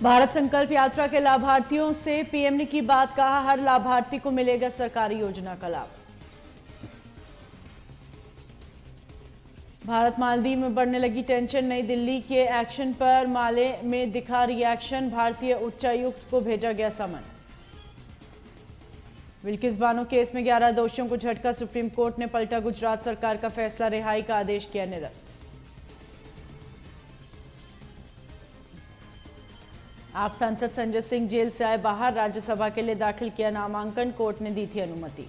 भारत संकल्प यात्रा के लाभार्थियों से पीएम ने की बात, कहा हर लाभार्थी को मिलेगा सरकारी योजना का लाभ। भारत मालदीव में बढ़ने लगी टेंशन, नई दिल्ली के एक्शन पर माले में दिखा रिएक्शन, भारतीय उच्चायुक्त को भेजा गया समन। बिल्किस बानो केस में 11 दोषियों को झटका, सुप्रीम कोर्ट ने पलटा गुजरात सरकार का फैसला, रिहाई का आदेश किया निरस्त। आप सांसद संजय सिंह जेल से आए बाहर, राज्यसभा के लिए दाखिल किया नामांकन, कोर्ट ने दी थी अनुमति।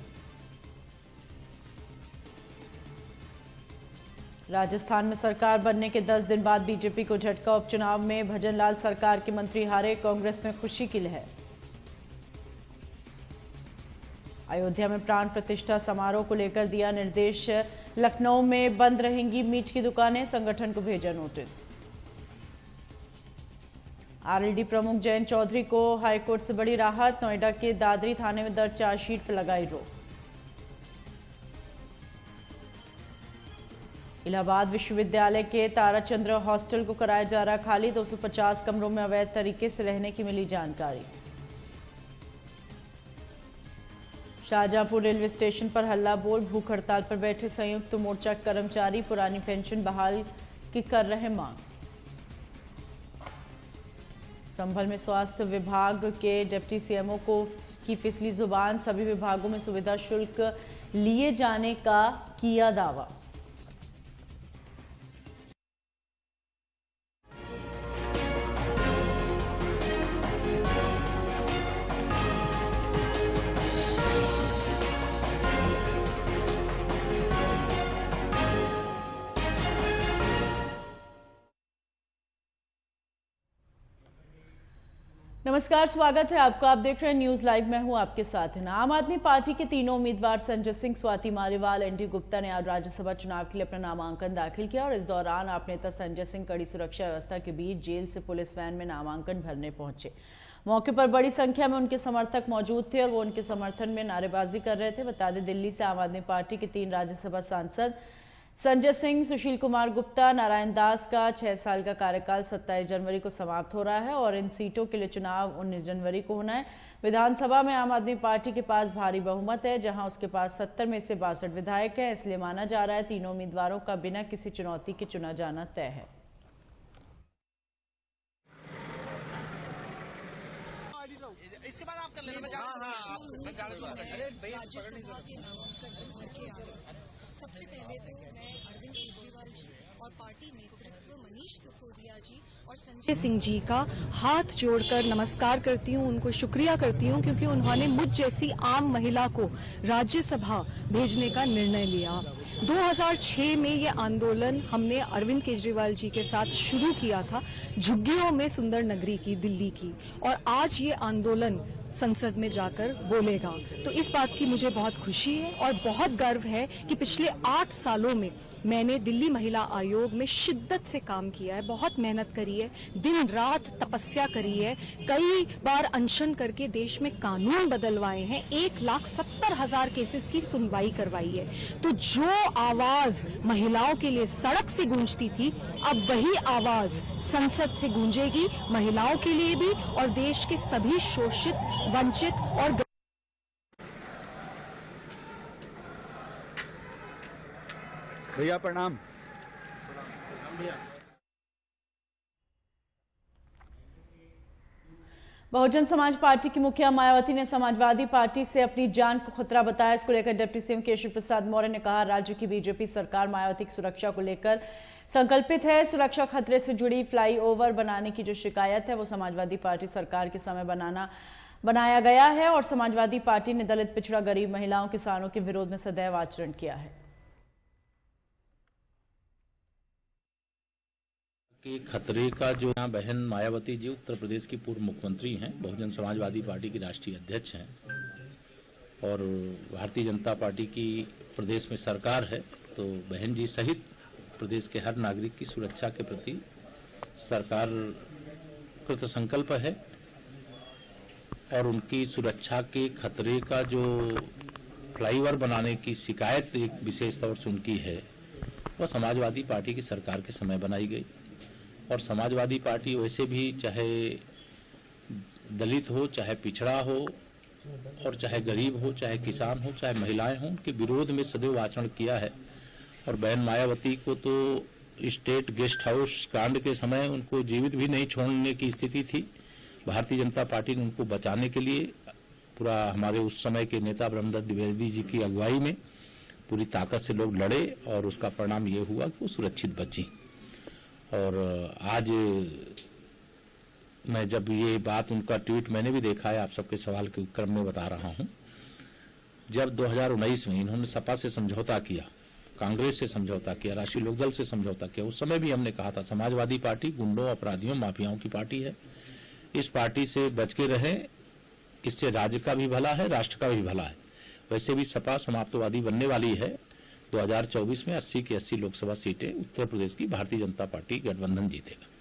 राजस्थान में सरकार बनने के 10 दिन बाद बीजेपी को झटका, उपचुनाव में भजनलाल सरकार के मंत्री हारे, कांग्रेस में खुशी की लहर। अयोध्या में प्राण प्रतिष्ठा समारोह को लेकर दिया निर्देश, लखनऊ में बंद रहेंगी मीट की दुकानें, संगठन को भेजा नोटिस। आरएलडी प्रमुख जयंत चौधरी को हाईकोर्ट से बड़ी राहत, नोएडा के दादरी थाने में दर्ज चार्जशीट पर लगाई रोक। इलाहाबाद विश्वविद्यालय के ताराचंद्र हॉस्टल को कराया जा रहा खाली, 250 कमरों में अवैध तरीके से रहने की मिली जानकारी। शाहजहांपुर रेलवे स्टेशन पर हल्ला बोल, भूख हड़ताल पर बैठे संयुक्त मोर्चा कर्मचारी, पुरानी पेंशन बहाल की कर रहे मांग। संभल में स्वास्थ्य विभाग के डिप्टी सीएमओ की फिसली जुबान, सभी विभागों में सुविधा शुल्क लिए जाने का किया दावा। नमस्कार, स्वागत है आपका। आप देख रहे हैं न्यूज लाइव, मैं हूं आपके साथ। आम आदमी पार्टी के तीनों उम्मीदवार संजय सिंह, स्वाति मालीवाल, एनडी गुप्ता ने आज राज्यसभा चुनाव के लिए अपना नामांकन दाखिल किया और इस दौरान आप नेता संजय सिंह कड़ी सुरक्षा व्यवस्था के बीच जेल से पुलिस वैन में नामांकन भरने पहुंचे। मौके पर बड़ी संख्या में उनके समर्थक मौजूद थे और वो उनके समर्थन में नारेबाजी कर रहे थे। बता दें, दिल्ली से आम आदमी पार्टी के 3 राज्यसभा सांसद संजय सिंह, सुशील कुमार गुप्ता, नारायण दास का 6 साल का कार्यकाल 27 जनवरी को समाप्त हो रहा है और इन सीटों के लिए चुनाव 19 जनवरी को होना है। विधानसभा में आम आदमी पार्टी के पास भारी बहुमत है, जहां उसके पास 70 में से 62 विधायक हैं। इसलिए माना जा रहा है तीनों उम्मीदवारों का बिना किसी चुनौती के चुना जाना तय है। इसके बाद आप कर लेना। सबसे पहले तो मैं अरविंद केजरीवाल जी और पार्टी नेतृत्व मनीष सिसोदिया जी और संजय सिंह जी का हाथ जोड़कर नमस्कार करती हूं, उनको शुक्रिया करती हूं क्योंकि उन्होंने मुझ जैसी आम महिला को राज्यसभा भेजने का निर्णय लिया। 2006 में ये आंदोलन हमने अरविंद केजरीवाल जी के साथ शुरू किया था, झुग्गियों में सुंदर नगरी की, दिल्ली की, और आज ये आंदोलन संसद में जाकर बोलेगा। तो इस बात की मुझे बहुत खुशी है और बहुत गर्व है कि पिछले 8 सालों में मैंने दिल्ली महिला आयोग में शिद्दत से काम किया है, बहुत मेहनत करी है, दिन रात तपस्या करी है, कई बार अनशन करके देश में कानून बदलवाए हैं, 1,70,000 केसेस की सुनवाई करवाई है। तो जो आवाज महिलाओं के लिए सड़क से गूंजती थी, अब वही आवाज संसद से गूंजेगी, महिलाओं के लिए भी और देश के सभी शोषित, वंचित और भैया प्रणाम। बहुजन समाज पार्टी की मुखिया मायावती ने समाजवादी पार्टी से अपनी जान को खतरा बताया। इसको लेकर डिप्टी सीएम केशव प्रसाद मौर्य ने कहा, राज्य की बीजेपी सरकार मायावती की सुरक्षा को लेकर संकल्पित है। सुरक्षा खतरे से जुड़ी फ्लाईओवर बनाने की जो शिकायत है वो समाजवादी पार्टी सरकार के समय बनाया गया है और समाजवादी पार्टी ने दलित, पिछड़ा, गरीब, महिलाओं, किसानों के विरोध में सदैव आचरण किया है। के खतरे का जो यहाँ बहन मायावती जी उत्तर प्रदेश की पूर्व मुख्यमंत्री हैं, बहुजन समाजवादी पार्टी की राष्ट्रीय अध्यक्ष हैं और भारतीय जनता पार्टी की प्रदेश में सरकार है, तो बहन जी सहित प्रदेश के हर नागरिक की सुरक्षा के प्रति सरकार कृत संकल्प है और उनकी सुरक्षा के खतरे का जो फ्लाईओवर बनाने की शिकायत एक विशेष तौर से उनकी है, वह समाजवादी पार्टी की सरकार के समय बनाई गई। और समाजवादी पार्टी वैसे भी चाहे दलित हो, चाहे पिछड़ा हो, और चाहे गरीब हो, चाहे किसान हो, चाहे महिलाएं हों, उनके विरोध में सदैव आचरण किया है। और बहन मायावती को तो स्टेट गेस्ट हाउस कांड के समय उनको जीवित भी नहीं छोड़ने की स्थिति थी। भारतीय जनता पार्टी ने उनको बचाने के लिए पूरा, हमारे उस समय के नेता ब्रह्मदत्त द्विवेदी जी की अगुवाई में पूरी ताकत से लोग लड़े और उसका परिणाम ये हुआ कि वो सुरक्षित बची। और आज मैं जब ये बात, उनका ट्वीट मैंने भी देखा है, आप सबके सवाल के क्रम में बता रहा हूं। जब 2019 में इन्होंने सपा से समझौता किया, कांग्रेस से समझौता किया, राष्ट्रीय लोकदल से समझौता किया, उस समय भी हमने कहा था समाजवादी पार्टी गुंडों, अपराधियों, माफियाओं की पार्टी है, इस पार्टी से बच के रहें, इससे राज्य का भी भला है, राष्ट्र का भी भला है। वैसे भी सपा समाप्तवादी बनने वाली है। 2024 में 80 की 80 लोकसभा सीटें उत्तर प्रदेश की भारतीय जनता पार्टी गठबंधन जीतेगा।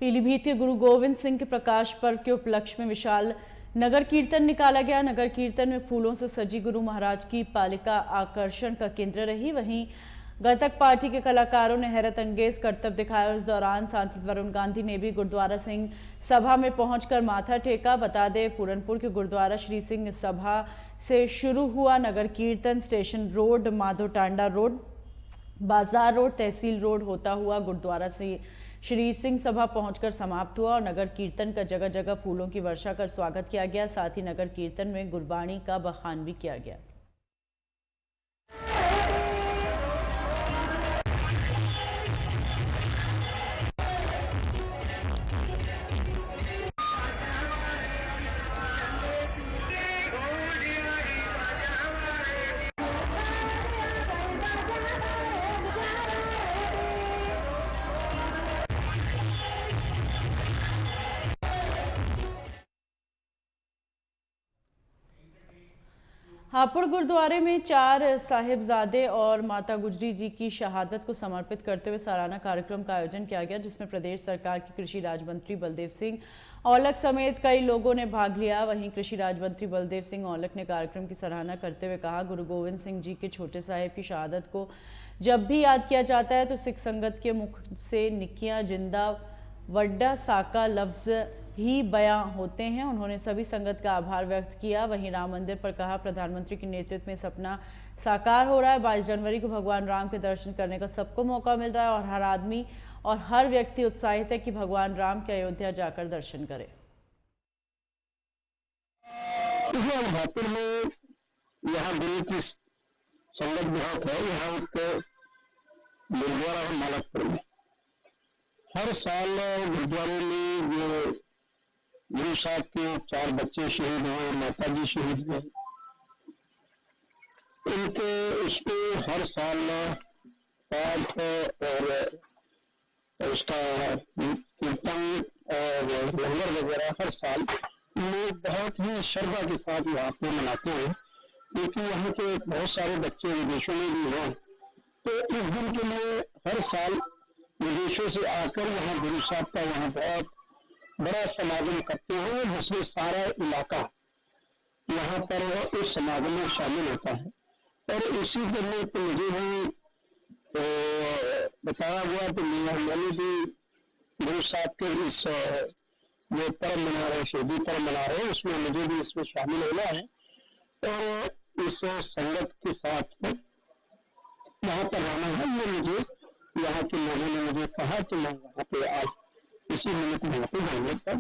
पीलीभीत के गुरु गोविंद सिंह के प्रकाश पर्व के उपलक्ष्य में विशाल नगर कीर्तन निकाला गया। नगर कीर्तन में फूलों से सजी गुरु महाराज की पालिका आकर्षण का केंद्र रही। वहीं गतक पार्टी के कलाकारों ने हैरत अंगेज करतब दिखाया। इस दौरान सांसद वरुण गांधी ने भी गुरुद्वारा सिंह सभा में पहुंचकर माथा टेका। बता दें, पूरनपुर के गुरुद्वारा श्री सिंह सभा से शुरू हुआ नगर कीर्तन station road, Madho Tanda road, बाजार रोड, तहसील रोड होता हुआ गुरुद्वारा से श्री सिंह सभा पहुंचकर समाप्त हुआ और नगर कीर्तन का जगह जगह फूलों की वर्षा कर स्वागत किया गया। साथ ही नगर कीर्तन में गुरबाणी का बखान भी किया गया। हापुड़ गुरुद्वारे में 4 साहिबजादे और माता गुजरी जी की शहादत को समर्पित करते हुए सालाना कार्यक्रम का आयोजन किया गया, जिसमें प्रदेश सरकार के कृषि राज्य मंत्री बलदेव सिंह औलख समेत कई लोगों ने भाग लिया। वहीं कृषि राज्य मंत्री बलदेव सिंह औलख ने कार्यक्रम की सराहना करते हुए कहा, गुरु गोविंद सिंह जी के छोटे साहिब की शहादत को जब भी याद किया जाता है तो सिख संगत के मुख से निकिया जिंदा वड्डा साका लफ्ज ही बयां होते हैं। उन्होंने सभी संगत का आभार व्यक्त किया। वहीं राम मंदिर पर कहा, प्रधानमंत्री के नेतृत्व में सपना साकार हो रहा है। 22 जनवरी को भगवान राम के दर्शन करने का सबको मौका मिल रहा है और हर आदमी और हर व्यक्ति उत्साहित है कि भगवान राम के अयोध्या जाकर दर्शन करे। हापुड़ में यहाँ गुरु की संगत बहुत है। यहाँ एक गुरुद्वारा है मालकपुर में। हर साल गुरुद्वारे में जो गुरु साहब के 4 बच्चे शहीद हुए, माता जी शहीद हुए, उनके उसमें हर साल पाठ और उसका कीर्तन और लंगर वगैरह हर साल लोग बहुत ही श्रद्धा के साथ यहाँ पे मनाते हैं, क्योंकि यहाँ के बहुत सारे बच्चे विदेशों में भी हैं। तो इस दिन के लिए हर साल विदेशों से आकर यहाँ गुरु साहब का यहाँ बहुत बड़ा समागम करते हैं, जिसमें सारा इलाका यहाँ पर उस समागम में शामिल होता है। और इसी दिन में तो मुझे भी बताया गया कि मैंने भी गुरु साहब के इस जो पर्व मना रहे, शहीदी पर्व मना रहे, उसमें मुझे भी इसमें शामिल होना है। और इस संगत के साथ यहाँ पर रहना है। ये मुझे यहाँ के लोगों ने मुझे कहा कि मैं यहाँ पे आज इसी मिनट में यहाँ पे जाने का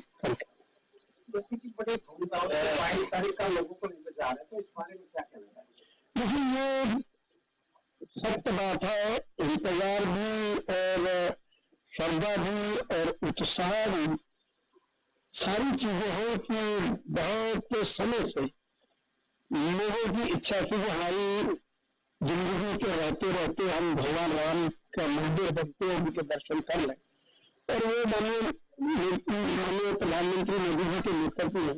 जैसे कि बड़े तारीख का लोगों को इंतजार है, तो इस बारे में क्या कहना है? लेकिन ये सत्य बात है, इंतजार भी और श्रद्धा भी और उत्साह भी सारी चीजें हैं कि बहुत समय से लोगों की इच्छा थी कि हमारी जिंदगी के रहते रहते हम भगवान राम का मंदिर बनते हैं, उनके दर्शन कर लें। और वो माननीय प्रधानमंत्री मोदी जी के नेतृत्व में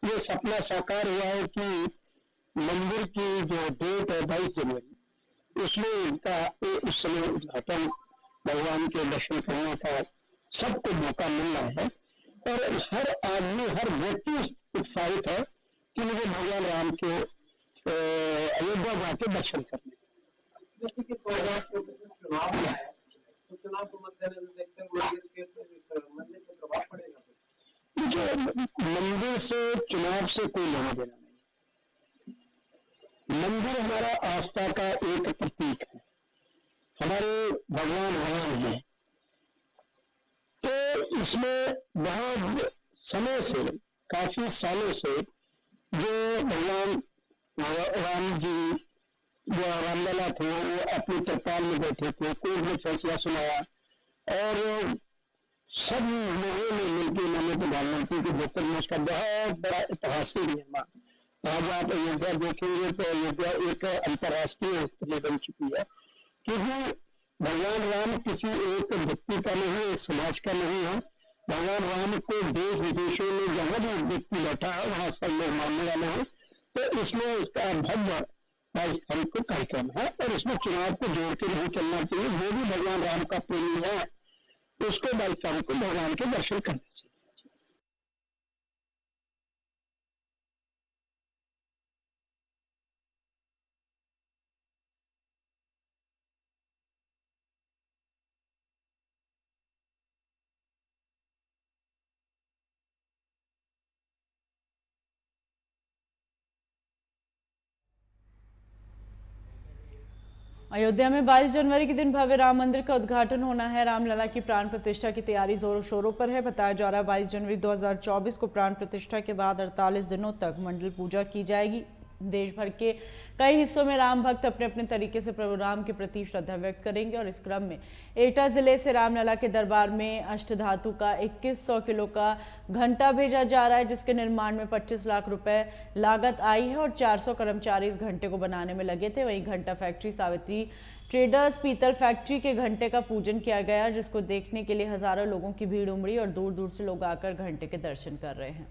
ये सपना साकार हुआ है कि मंदिर की जो डेट है 22 जनवरी, उसमें इनका उस समय उद्घाटन भगवान के दर्शन करने का सबको मौका मिल रहा है। और हर आदमी हर व्यक्ति उत्साहित है कि मुझे भगवान राम के अयोध्या जाके दर्शन करने। जैसे कि चुनाव है, तो चुनाव को मद्देनजर देखते हुए मंदिर पे प्रभाव पड़ेगा। मंदिर से चुनाव से कोई लेना देना नहीं। मंदिर हमारा आस्था का एक प्रतीक है, हमारे भगवान राम हैं। तो इसमें बहुत समय से, काफी सालों से जो भगवान राम जी जो रामलला थे, वो अपनी चट्टान में बैठे थे, कोर्ट में फैसला सुनाया और सब लोगों ने मिलकर उन्होंने प्रधानमंत्री के दफ्तर में उसका बहुत बड़ा ऐतिहासिक निर्माण। आज आप अयोध्या देखेंगे तो अयोध्या एक अंतर्राष्ट्रीय स्थिति बन चुकी है, क्योंकि भगवान राम किसी एक व्यक्ति का नहीं है, समाज का नहीं है। भगवान राम को देश विदेशों में जहां भी व्यक्ति बैठा है वहां सब लोग मानने वाले हैं। तो इसमें उसका भव्य 22 तारीख को कार्यक्रम है और इसमें चुनाव को जोड़ के नहीं चलना चाहिए। जो भी भगवान राम का प्रेमी है उसको 22 तारीख को भगवान के दर्शन करना चाहिए। अयोध्या में 22 जनवरी के दिन भव्य राम मंदिर का उद्घाटन होना है। रामलला की प्राण प्रतिष्ठा की तैयारी जोरों शोरों पर है। बताया जा रहा है 22 जनवरी 2024 को प्राण प्रतिष्ठा के बाद 48 दिनों तक मंडल पूजा की जाएगी। देश भर के कई हिस्सों में राम भक्त अपने अपने तरीके से प्रभु राम के प्रति श्रद्धा व्यक्त करेंगे और इस क्रम में एटा जिले से रामलला के दरबार में अष्टधातु का 2100 किलो का घंटा भेजा जा रहा है, जिसके निर्माण में 25 लाख रुपए लागत आई है और 400 कर्मचारी इस घंटे को बनाने में लगे थे। वहीं घंटा फैक्ट्री सावित्री ट्रेडर्स पीतल फैक्ट्री के घंटे का पूजन किया गया, जिसको देखने के लिए हजारों लोगों की भीड़ उमड़ी और दूर दूर से लोग आकर घंटे के दर्शन कर रहे हैं।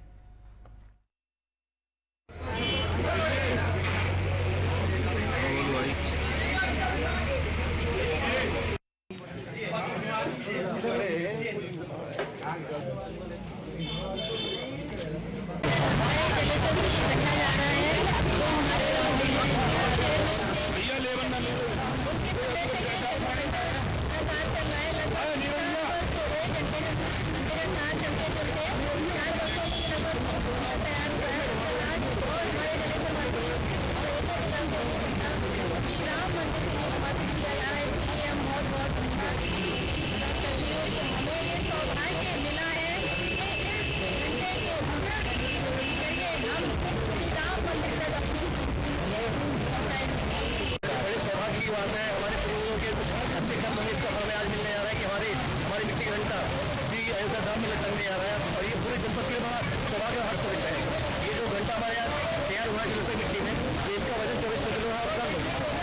पूरे दाम में लटकने आ रहा है और ये पूरे जनपद के लिए बड़ा सौभाग्य और हर्ष का विषय है। ये जो घंटा हमारे यहाँ तैयार हुआ है जलेसर मिट्टी में, इसका वजन 2400 किलो है और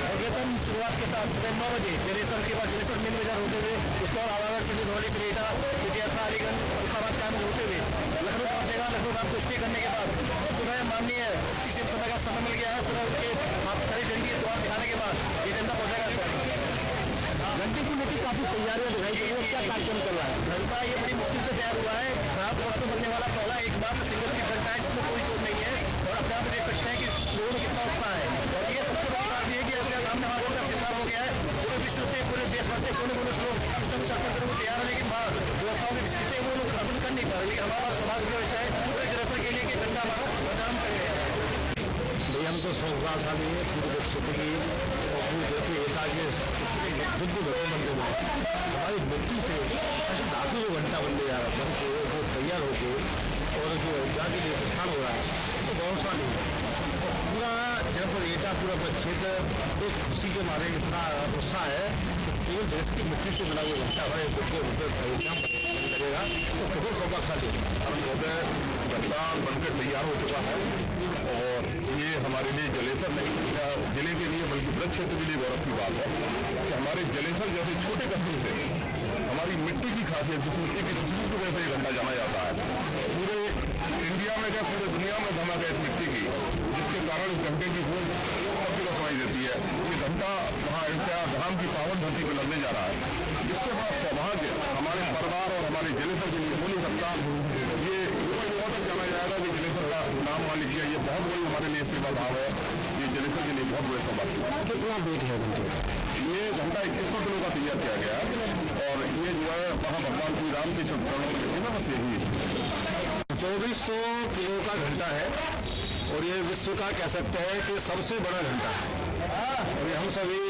और वेतन शुरुआत के साथ सुबह 9 बजे जलेसर के बाद जलेसर मेन बाजार होते हुए उसके बाद आवागढ़ से धौली क्रेटा विजयथा अलीगंज फरुखाबाद कैंप होते हुए लखनऊ पहुंचेगा। लखनऊ रात को स्टे करने के बाद सुबह माननीय किसी समय का समय मिल गया है, सुबह उनके हाथ खड़ी झंडी के द्वार दिखाने के बाद ये घंटा पहुंचेगा। घंटे की लेकर काफी तैयारियां दिखाई गई है, क्या कार्यक्रम चल रहा है? घंटा ये बड़ी मुश्किल से तैयार हुआ है, रात को बनने वाला पहला एक बार सिंगल की घंटा है जिसमें कोई चोट नहीं है और अपने आप देख सकते हैं कि लोगों में कितना उत्साह है। और ये सबसे बड़ी बात ये है कि अपने सामने हमारे का सितार हो गया है, पूरे विश्व से पूरे देश भर से कोने कोने से लोग इस तरह से करने को तैयार होने के बाद व्यवस्थाओं की दृष्टि से वो लोग अर्पण कर नहीं पा रहे। हमारा सौभाग्य का विषय है पूरे जलेसर के लिए कि घंटा हमारा प्रदान करेगा। हम तो सौभाग्यशाली है पूरे क्षेत्र की जैसे एकता के बुद्ध मंदिर में हमारी मिट्टी से ऐसे धातु जो घंटा बन गया बन के वो तैयार होके और जो जाके लिए प्रस्थान हो रहा है तो बहुत सा नहीं और पूरा जनपद एटा पूरा क्षेत्र एक खुशी के मारे इतना उत्साह है केवल देश की मिट्टी से बना हुआ घंटा हमारे खरीदना लगेगा तो केवल सौभाग्यशाली घंटा बनकर तैयार हो चुका है और ये हमारे लिए जलेसर नहीं जिले के लिए बल्कि ब्रज क्षेत्र के लिए गौरव की बात है कि हमारे जलेसर जैसे छोटे कस्बे से हमारी मिट्टी की खासियत जिस मिट्टी की खुशबू की वजह से ये घंटा जाना जाता है पूरे इंडिया में क्या पूरे दुनिया में धमाक है इस मिट्टी की जिसके कारण इस घंटे की खूब सबकी सुनाई देती है। ये घंटा वहाँ धाम की पावन धरती पर लगने जा रहा है जिसके बाद सौभाग्य हमारे परिवार और हमारे जलेसर के लिए बोली सकता ये बहुत जाना जाएगा कि जलेसर का नाम मान लीजिए ये बहुत बड़ी हमारे लिए सेवा भाव है। ये जलेसर के लिए बहुत बड़े सौभाग्य कितना वेट है घंटे ये घंटा 2100 किलो का तैयार किया गया है और ये जो है वहाँ भगवान श्री राम के चरणों में देखिए ना बस यही 2400 किलो का घंटा है और ये विश्व का कह सकते हैं कि सबसे बड़ा घंटा है और ये हम सभी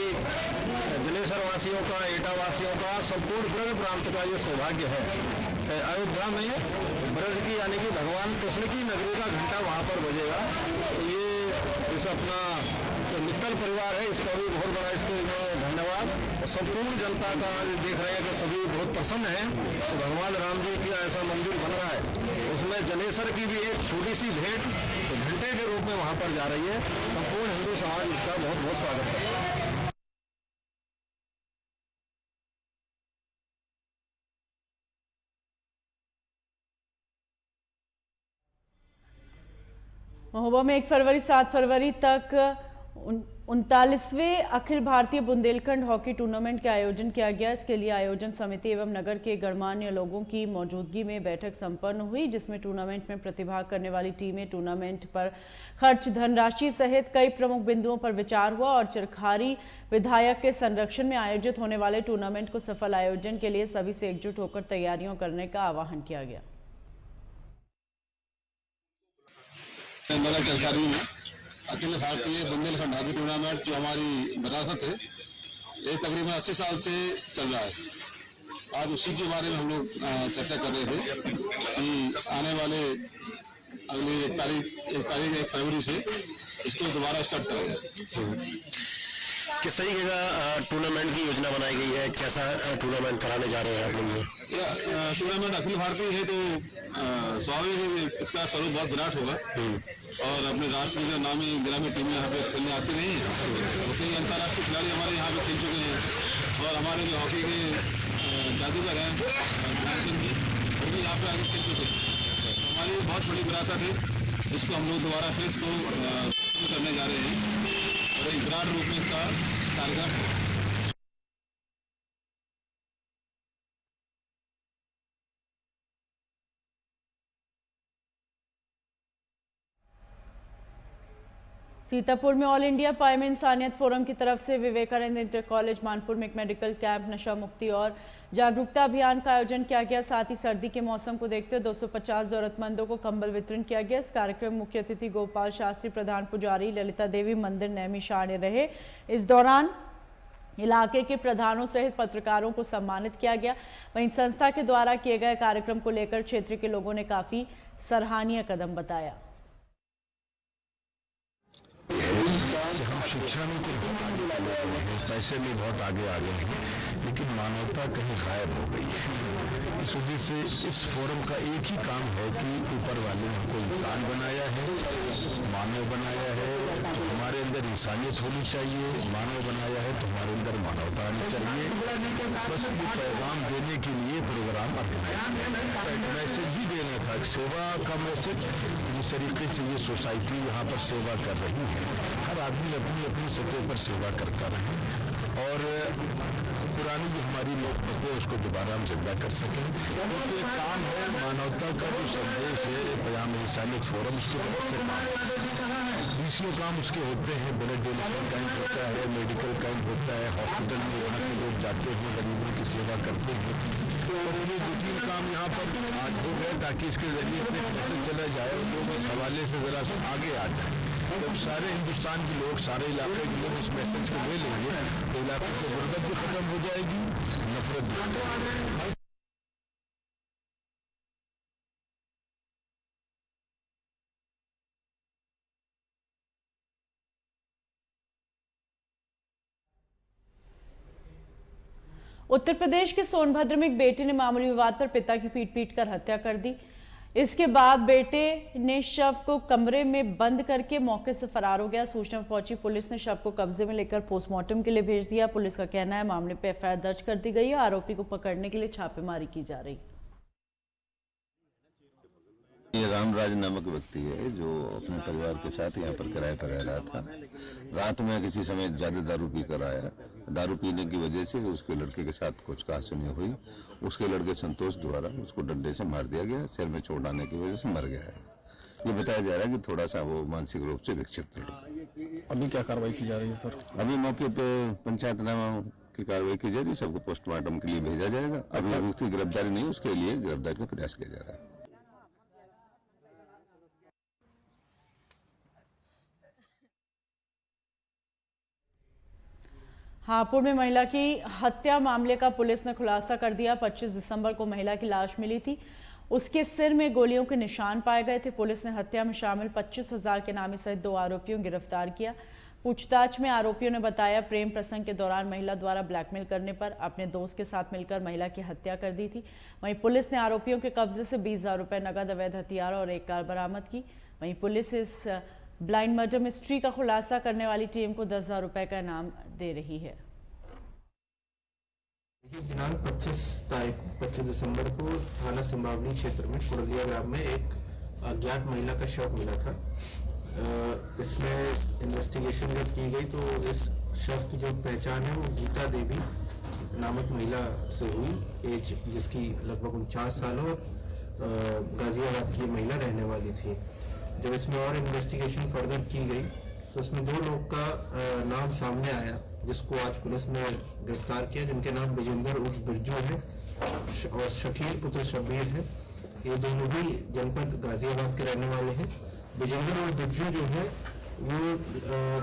जलेसर वासियों का एटा वासियों का संपूर्ण ब्रज प्रांत का ये सौभाग्य है। अयोध्या में ब्रज की यानी कि भगवान कृष्ण की नगरी का घंटा वहाँ पर बजेगा तो ये जैसे अपना मित्तल परिवार है इसका भी बहुत बड़ा इसके लिए धन्यवाद और संपूर्ण जनता का देख रहे हैं कि सभी बहुत प्रसन्न हैं तो भगवान राम जी का ऐसा मंदिर बन रहा है उसमें जलेसर की भी एक छोटी सी भेंट तो घंटे के रूप में वहाँ पर जा रही है। संपूर्ण हिंदू समाज इसका बहुत बहुत स्वागत करता है। महोबा में 1 फरवरी 7 फरवरी तक 39वें अखिल भारतीय बुंदेलखंड हॉकी टूर्नामेंट का आयोजन किया गया। इसके लिए आयोजन समिति एवं नगर के गणमान्य लोगों की मौजूदगी में बैठक संपन्न हुई जिसमें टूर्नामेंट में प्रतिभाग करने वाली टीमें टूर्नामेंट पर खर्च धनराशि सहित कई प्रमुख बिंदुओं पर विचार हुआ और चिरखारी विधायक के संरक्षण में आयोजित होने वाले टूर्नामेंट को सफल आयोजन के लिए सभी से एकजुट होकर तैयारियों करने का आह्वान किया गया। सरकारी में अखिल भारतीय बुंदेलखंड हॉकी टूर्नामेंट जो हमारी विरासत है ये तकरीबन 80 साल से चल रहा है। आज उसी के बारे में हम लोग चर्चा कर रहे थे कि आने वाले अगले 1 फरवरी से इसको दोबारा स्टार्ट करेंगे। किस तरीके का टूर्नामेंट की योजना बनाई गई है, कैसा टूर्नामेंट कराने जा रहे हैं आप लोग? टूर्नामेंट अखिल भारतीय है तो स्वाभाविक है इसका स्वरूप बहुत विराट होगा और अपने राष्ट्र की जो नामी गिरामी टीमें यहाँ पे खेलने आती नहीं है तो कई अंतर्राष्ट्रीय खिलाड़ी हमारे यहाँ पे खेल चुके हैं और हमारे जो हॉकी के जादूगर हैं ध्यानचंद जी वो भी यहाँ पे आगे खेल चुके हैं। तो हमारी बहुत बड़ी विरासत है इसको हम लोग दोबारा फिर इसको शुरू करने जा रहे हैं और एक विराट रूप में इसका कार्यक्रम है। सीतापुर में ऑल इंडिया पायम इंसानियत फोरम की तरफ से विवेकानंद इंटर कॉलेज मानपुर में एक मेडिकल कैंप नशा मुक्ति और जागरूकता अभियान का आयोजन किया गया। साथ ही सर्दी के मौसम को देखते हुए 250 जरूरतमंदों को कंबल वितरण किया गया। इस कार्यक्रम में मुख्य अतिथि गोपाल शास्त्री, प्रधान पुजारी ललिता देवी, मंदिर नैमिषारण्य रहे। इस दौरान इलाके के प्रधानों सहित पत्रकारों को सम्मानित किया गया। वहीं संस्था के द्वारा किए गए कार्यक्रम को लेकर क्षेत्र के लोगों ने काफी सराहनीय कदम बताया। कि हम शिक्षा में तो बहुत आगे चले गए हैं, पैसे में बहुत आगे आ गए हैं, लेकिन मानवता कहीं गायब हो गई है। इस वजह से इस फोरम का एक ही काम है कि ऊपर वाले ने हमको इंसान बनाया है, मानव बनाया है, तो हमारे अंदर इंसानियत होनी चाहिए। मानव बनाया है तो हमारे अंदर मानवता आनी चाहिए। बस ये पैगाम देने के लिए प्रोग्राम ऑर्गेनाइज मैसेज ही देना था, सेवा का मैसेज। जिस तरीके से ये सोसाइटी यहाँ पर सेवा कर रही है, हर आदमी अपनी अपनी सतह पर सेवा करता रहे और पुरानी जो हमारी लोकमत है उसको दोबारा हम जिंदा कर सकें। क्योंकि एक काम है मानवता का जो संदेश है, पैगाम इंसानियत फोरम, उसके बहुत से काम 20 काम उसके होते हैं। ब्लड डोनेशन कैंप होता है, मेडिकल कैंप होता है, हॉस्पिटल में वहाँ के लोग जाते हैं, गरीबों की सेवा करते हैं। और ये 2-3 काम यहाँ पर आज हो गए ताकि इसके जरिए से मैसेज चला जाए और लोग इस हवाले से जरा सा आगे आ जाए। जब सारे हिंदुस्तान के लोग, सारे इलाके के लोग इस मैसेज को ले लेंगे तो इलाके से गुर्बत भी खत्म हो जाएगी, नफरत भी खत्म हो जाएगी। उत्तर प्रदेश के सोनभद्र में एक बेटे ने मामूली विवाद पर पिता की पीट कर हत्या कर दी। इसके बाद बेटे ने शव को कमरे में बंद करके मौके से फरार हो गया। सूचना पर पहुंची पुलिस ने शव को कब्जे में लेकर पोस्टमार्टम के लिए भेज दिया। पुलिस का कहना है मामले पर एफआईआर दर्ज कर दी गई है। आरोपी को पकड़ने के लिए छापेमारी की जा रही है। ये रामराज नामक व्यक्ति है जो अपने परिवार के साथ यहाँ पर किराए पर रह रहा था। रात में किसी समय ज्यादा दारू पी कर आया। दारू पीने की वजह से उसके लड़के के साथ कुछ कहासुनी हुई। उसके लड़के संतोष द्वारा उसको डंडे से मार दिया गया। सिर में चोट आने की वजह से मर गया है। ये बताया जा रहा है कि थोड़ा सा वो मानसिक रूप से विक्षिप्त लड़का। अभी क्या कार्रवाई की जा रही है सर? अभी मौके पे पंचायतनामा की कार्रवाई की जाएगी। सबको पोस्टमार्टम के लिए भेजा जाएगा। अभी उसकी गिरफ्तारी नहीं, उसके लिए गिरफ्तारी का प्रयास किया जा रहा है। हापुड़ में महिला की हत्या मामले का पुलिस ने खुलासा कर दिया। 25 दिसंबर को महिला की लाश मिली थी। उसके सिर में गोलियों के निशान पाए गए थे। पुलिस ने हत्या में शामिल 25,000 के नामी सहित 2 आरोपियों को गिरफ्तार किया। पूछताछ में आरोपियों ने बताया प्रेम प्रसंग के दौरान महिला द्वारा ब्लैकमेल करने पर अपने दोस्त के साथ मिलकर महिला की हत्या कर दी थी। वहीं पुलिस ने आरोपियों के कब्जे से 20,000 रुपए नगद, अवैध हथियार और एक कार बरामद की। वहीं पुलिस इस ब्लाइंड मर्डर मिस्ट्री का खुलासा करने वाली टीम को 10,000 रुपए का इनाम दे रही है। दिनांक 25 दिसंबर को थाना सिंबावली क्षेत्र में कुरलिया ग्राम में एक अज्ञात महिला का शव मिला था। इसमें इन्वेस्टिगेशन जब की गई तो इस शव की जो पहचान है वो गीता देवी नामक महिला से हुई। एज जिसकी लगभग 49 साल और गाजियाबाद की महिला रहने वाली थी। जब इसमें और इन्वेस्टिगेशन फर्दर की गई तो उसमें 2 लोग का नाम सामने आया जिसको आज पुलिस ने गिरफ्तार किया, जिनके नाम विजेंद्र उर्फ बिरजू है और शकील पुत्र शब्बीर है। ये दोनों भी जनपद गाजियाबाद के रहने वाले हैं। विजेंद्र और बिरजू जो है वो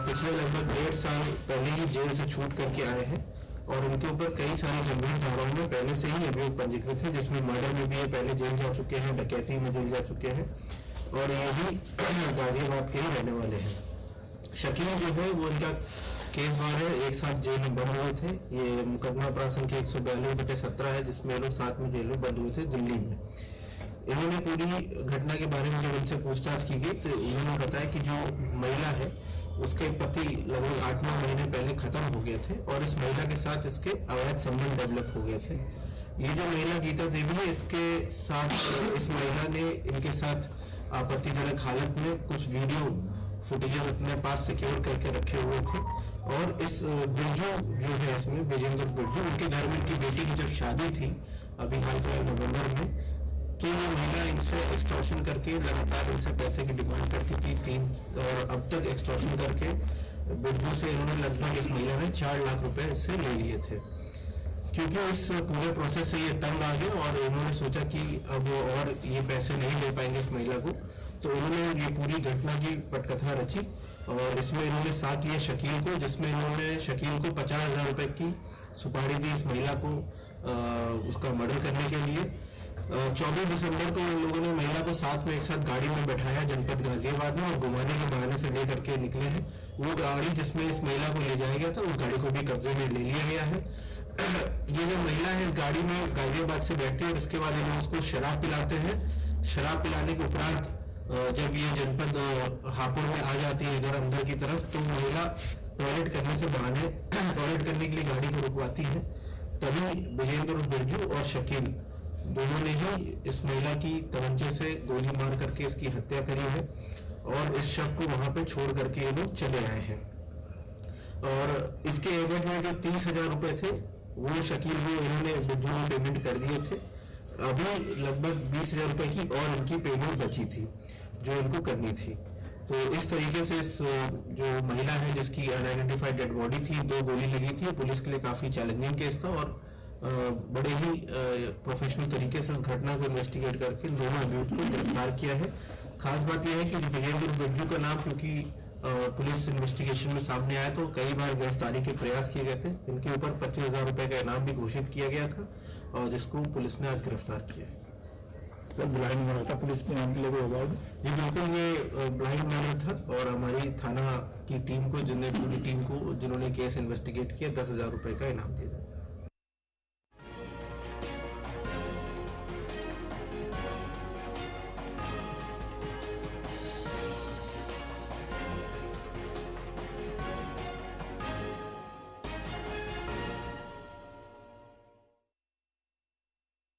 पिछले लगभग 1.5 साल पहले ही जेल से छूट करके आए हैं और उनके ऊपर कई सारी गंभीर धाराओं में पहले से ही अभियोग पंजीकृत है, जिसमें मर्डर में भी ये पहले जेल जा चुके हैं, डकैती में जेल जा चुके हैं और ये भी गाजियाबाद के ही रहने वाले हैं। शकील जो है वो इनका केस बार है, एक साथ जेल में बंद हुए थे। ये मुकदमा प्रासन के 142/17 है जिसमें लोग साथ में जेल में बंद हुए थे दिल्ली में। इन्होंने पूरी घटना के बारे में जब इनसे पूछताछ की गई तो उन्होंने बताया कि जो महिला है उसके पति लगभग 8-9 महीने पहले खत्म हो गए थे और इस महिला के साथ इसके अवैध संबंध डेवलप हो गए थे। ये जो महिला गीता देवी है इसके साथ इस महिला ने इनके साथ आपत्तिजनक हालत में कुछ वीडियो फुटेजेस अपने पास सिक्योर करके रखे हुए थे और इस बिरजू जो है इसमें विजेंद्र बिरजू, उनके घर में उनकी बेटी की जब शादी थी अभी हाल फिलहाल नवंबर में, तो ये महिला इनसे एक्सटॉर्शन करके लगातार इनसे पैसे की डिमांड करती थी 3 और अब तक एक्सटॉर्शन करके बिरजू से इन्होंने लगभग इस महिला ने 4 लाख रुपए इससे ले लिए थे। क्योंकि इस पूरे प्रोसेस से ये तंग आ गए और इन्होंने सोचा कि अब और ये पैसे नहीं ले पाएंगे इस महिला को, तो उन्होंने ये पूरी घटना की पटकथा रची और इसमें इन्होंने साथ लिया शकील को, जिसमें इन्होंने शकील को 50,000 रुपए की सुपारी दी इस महिला को उसका मर्डर करने के लिए। 24 दिसंबर को उन लोगों ने महिला को साथ में एक साथ गाड़ी में बैठाया जनपद गाजियाबाद में और घुमाने के बहाने से लेकर के निकले हैं। वो गाड़ी जिसमें इस महिला को ले जाया गया था उस गाड़ी को भी कब्जे में ले लिया गया है। ये जो महिला है इस गाड़ी में गाजियाबाद से बैठती है और इसके बाद ये लोग उसको शराब पिलाते हैं। शराब पिलाने के उपरांत जब ये जनपद हापुड़ में आ जाती है इधर अंदर की तरफ तो महिला टॉयलेट करने से बहाने टॉयलेट करने के लिए गाड़ी को रुकवाती है। तभी विजेंद्र बिरजू और शकील दोनों ने ही इस महिला की तवज्जो से गोली मार करके इसकी हत्या करी है और इस शव को वहां पे छोड़ करके ये लोग चले आए हैं। और इसके एवज में जो 30,000 रुपए थे वो शकील को इन्होंने बिरजू में पेमेंट कर दिए थे। अभी लगभग 20,000 रुपए की और इनकी पेमेंट बची थी जो इनको करनी थी। तो इस तरीके से इस जो महिला है जिसकी अनआइडेंटिफाइड डेड बॉडी थी 2 गोली लगी थी। पुलिस के लिए काफी चैलेंजिंग केस था और बड़े ही प्रोफेशनल तरीके से इस घटना को इन्वेस्टिगेट करके दोनों अभियुक्त को गिरफ्तार किया है। खास बात यह है कि विजेंद्र बिरजू का नाम क्योंकि पुलिस इन्वेस्टिगेशन में सामने आया तो कई बार गिरफ्तारी के प्रयास किए गए थे। इनके ऊपर 25,000 रुपए का इनाम भी घोषित किया गया था और जिसको पुलिस ने आज गिरफ्तार किया है। सर ब्लाइंड मैनर था पुलिस ने नाम के लिए अवार्ड? जी बिल्कुल, ये ब्लाइंड मैनर था और हमारी थाना की टीम को पूरी टीम को जिन्होंने केस इन्वेस्टिगेट किया 10,000 रुपए का इनाम दिया।